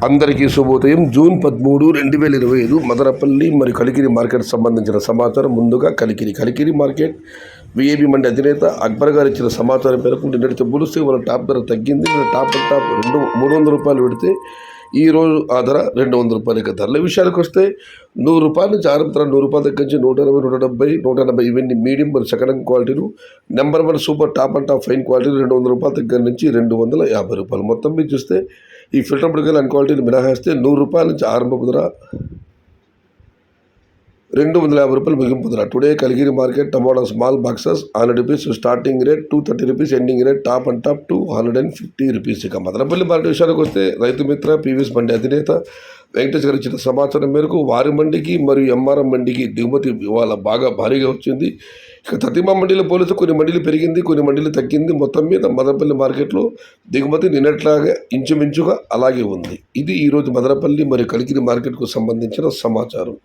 అందరికీ శుభోదయం. జూన్ 13, 2025 మదనపల్లి మరియు కలికిరి మార్కెట్ సంబంధించిన సమాచారం. ముందుగా కలికిరి మార్కెట్ విఐపి మండి అధినేత అక్బర్ గారు ఇచ్చిన సమాచారం మేరకు నిన్నటితో పోలిస్తే వాళ్ళ టాప్ ధర తగ్గింది. టాప్ 300 రూపాయలు పెడితే ఈరోజు ఆ ధర 200 రూపాయలకి. ధరల విషయానికి వస్తే 100 రూపాయల నుంచి ఆరంభ 100 రూపాయల దగ్గర నుంచి 120, 170, 180 ఇవన్నీ మీడియం మరియు సెకండ్ హ్యాండ్ క్వాలిటీలు. Number 1 super top and top fine క్వాలిటీలు 200 రూపాయల దగ్గర నుంచి 250 రూపాయలు. మొత్తం మీద చూస్తే ఈ ఫిల్టర్ బుడగలు అన్ క్వాలిటీని మినహాయిస్తే 100 రూపాయల నుంచి ఆరంభపు ధర 250 రూపాయలు ముగింపు ధర. Today Kaligiri market tomato small boxes 100 rupees starting rate, 230 rupees ending rate, top and top 250 rupees. ఇక మదనపల్లి మార్కెట్ విషయానికి వస్తే రైతు మిత్ర పీవీఎస్ మండి అధినేత వెంకటేష్ గారు ఇచ్చిన సమాచారం మేరకు వారి మండికి మరియు ఎంఆర్ఎం మండికి దిగుమతి ఇవాళ భారీగా వచ్చింది. ఇక తతిమా మండీలో పోలిస్తే కొన్ని మండీలు పెరిగింది, కొన్ని మండీలు తగ్గింది. మొత్తం మీద మదనపల్లి మార్కెట్లో దిగుమతి నిన్నట్లాగా ఇంచుమించుగా అలాగే ఉంది. ఇది ఈరోజు మదనపల్లి మరియు కలికిరి మార్కెట్కు సంబంధించిన సమాచారం.